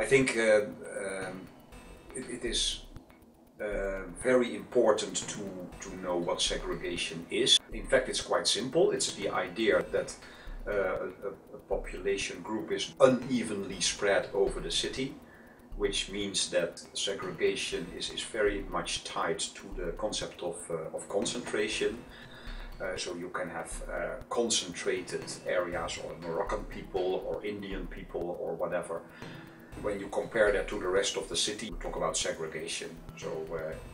I think it is very important to know what segregation is. In fact, it's quite simple. It's the idea that a population group is unevenly spread over the city, which means that segregation is very much tied to the concept of concentration. So you can have concentrated areas, or Moroccan people or Indian people or whatever. When you compare that to the rest of the city, you talk about segregation. So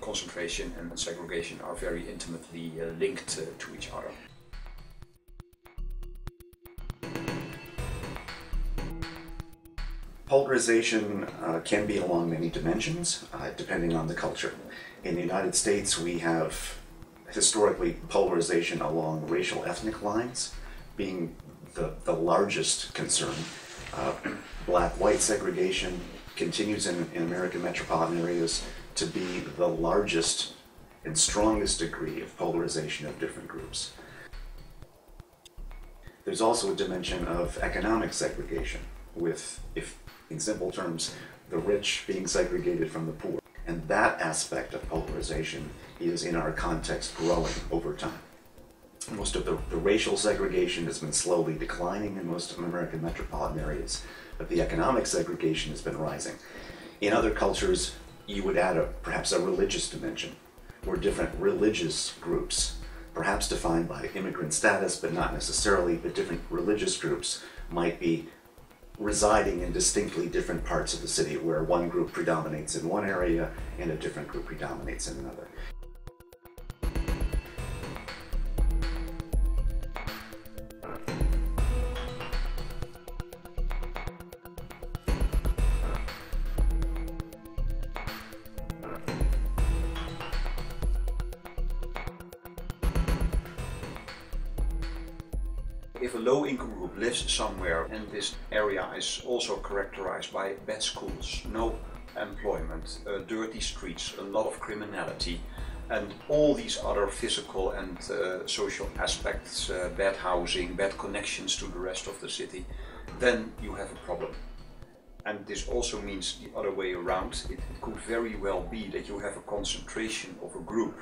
concentration and segregation are very intimately linked to each other. Polarization can be along many dimensions, depending on the culture. In the United States, we have historically polarization along racial ethnic lines being the largest concern. Black-white segregation continues in American metropolitan areas to be the largest and strongest degree of polarization of different groups. There's also a dimension of economic segregation, with, if in simple terms, the rich being segregated from the poor. And that aspect of polarization is, in our context, growing over time. Most of the racial segregation has been slowly declining in most of American metropolitan areas, but the economic segregation has been rising. In other cultures, you would add perhaps a religious dimension, where different religious groups, perhaps defined by immigrant status, but not necessarily, but different religious groups might be residing in distinctly different parts of the city, where one group predominates in one area and a different group predominates in another. If a low-income group lives somewhere and this area is also characterized by bad schools, no employment, dirty streets, a lot of criminality, and all these other physical and social aspects, bad housing, bad connections to the rest of the city, then you have a problem. And this also means the other way around. It could very well be that you have a concentration of a group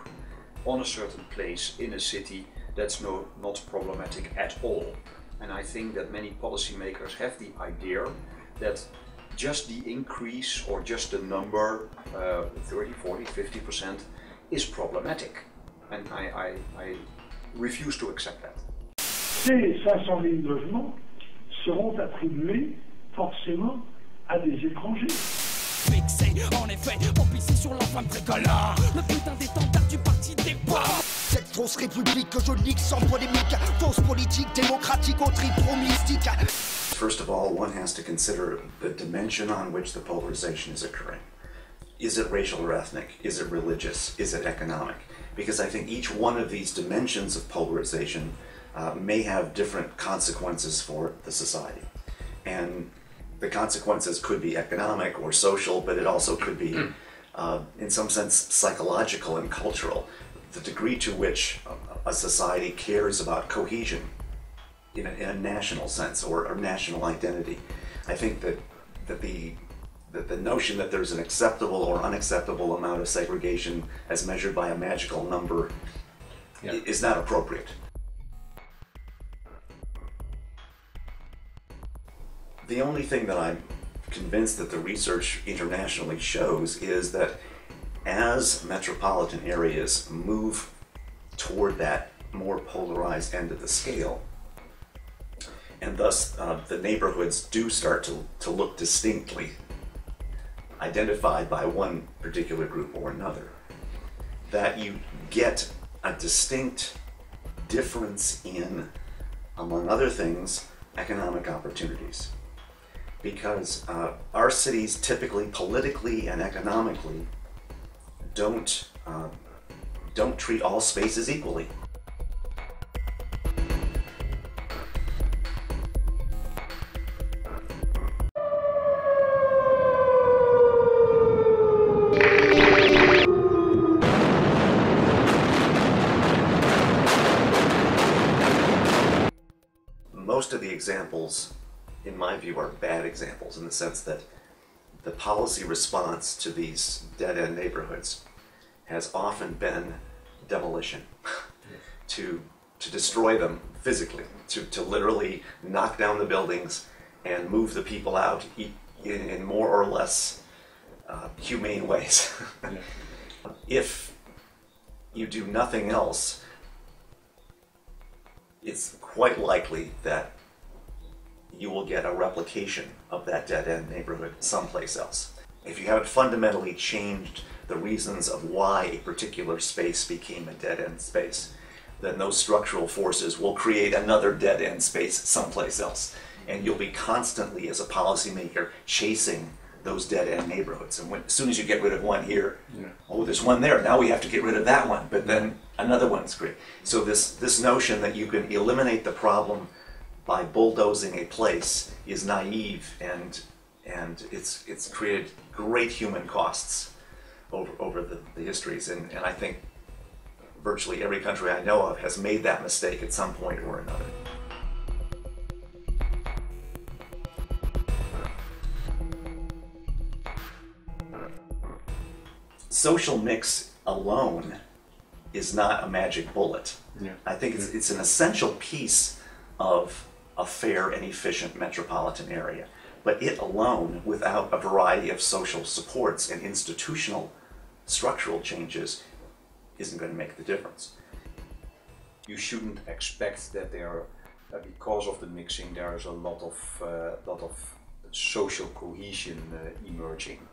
on a certain place in a city that's not problematic at all. And I think that many policymakers have the idea that just the increase or just the number, 30, 40, 50%, is problematic. And I refuse to accept that. Ces 500 000 logements seront attribués forcément à des étrangers. Fixé, en effet, on pissait sur l'enfant tricolore, le putain d'étendard du parti des pauvres. Cette fausse république que je nique sans polémique, fausse politique démocratique au trop mystique. First of all, one has to consider the dimension on which the polarization is occurring. Is it racial or ethnic? Is it religious? Is it economic? Because I think each one of these dimensions of polarization may have different consequences for the society. And the consequences could be economic or social, but it also could be, in some sense, psychological and cultural. The degree to which a society cares about cohesion in a national sense or national identity. I think that the notion that there's an acceptable or unacceptable amount of segregation as measured by a magical number is not appropriate. The only thing that I'm convinced that the research internationally shows is that as metropolitan areas move toward that more polarized end of the scale, and thus the neighborhoods do start to look distinctly identified by one particular group or another, that you get a distinct difference in, among other things, economic opportunities. Because our cities typically, politically and economically, don't treat all spaces equally. Most of the examples, in my view, are bad examples in the sense that the policy response to these dead-end neighborhoods has often been demolition, to destroy them physically, to literally knock down the buildings and move the people out in more or less humane ways. If you do nothing else, it's quite likely that you will get a replication of that dead-end neighborhood someplace else. If you haven't fundamentally changed the reasons of why a particular space became a dead-end space, then those structural forces will create another dead-end space someplace else. And you'll be constantly, as a policymaker, chasing those dead-end neighborhoods. And as soon as you get rid of one here, oh, there's one there, now we have to get rid of that one, but then another one's great. So this notion that you can eliminate the problem by bulldozing a place is naive, and it's created great human costs over the histories. And I think virtually every country I know of has made that mistake at some point or another. Social mix alone is not a magic bullet. I think it's an essential piece of a fair and efficient metropolitan area. But it alone, without a variety of social supports and institutional structural changes, isn't going to make the difference. You shouldn't expect that there, because of the mixing, there is a lot of social cohesion emerging.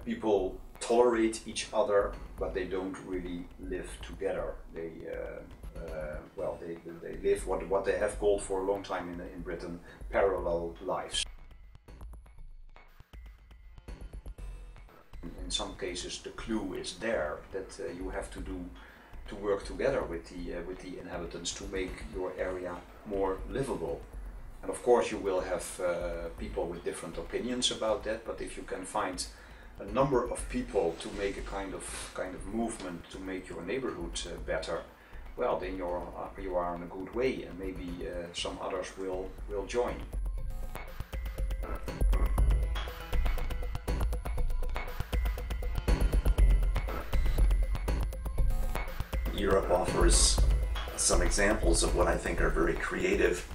People tolerate each other, but they don't really live together. They live what they have called for a long time in Britain parallel lives. In some cases, the clue is there that you have to work together with the inhabitants to make your area more livable. And of course, you will have people with different opinions about that. But if you can find a number of people to make a kind of movement to make your neighborhood better, well, then you are in a good way, and maybe some others will join. Europe offers some examples of what I think are very creative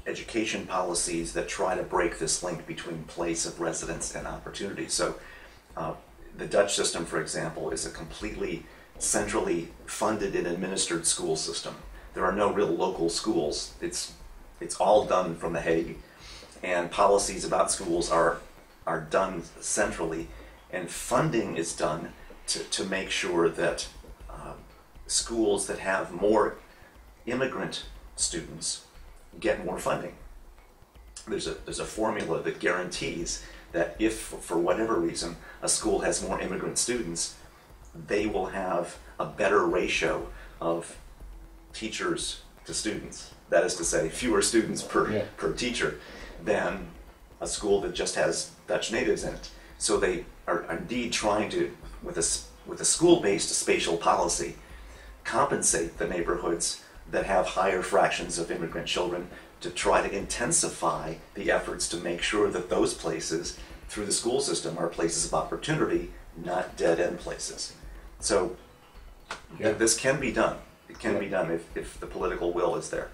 education policies that try to break this link between place of residence and opportunity. So the Dutch system, for example, is a completely centrally funded and administered school system. There are no real local schools. It's all done from The Hague, and policies about schools are done centrally, and funding is done to make sure that schools that have more immigrant students get more funding. There's a formula that guarantees that if, for whatever reason, a school has more immigrant students, they will have a better ratio of teachers to students. That is to say, fewer students per teacher than a school that just has Dutch natives in it. So they are indeed trying to, with a school-based spatial policy, compensate the neighborhoods that have higher fractions of immigrant children, to try to intensify the efforts to make sure that those places through the school system are places of opportunity, not dead-end places. So this can be done. It can be done if the political will is there.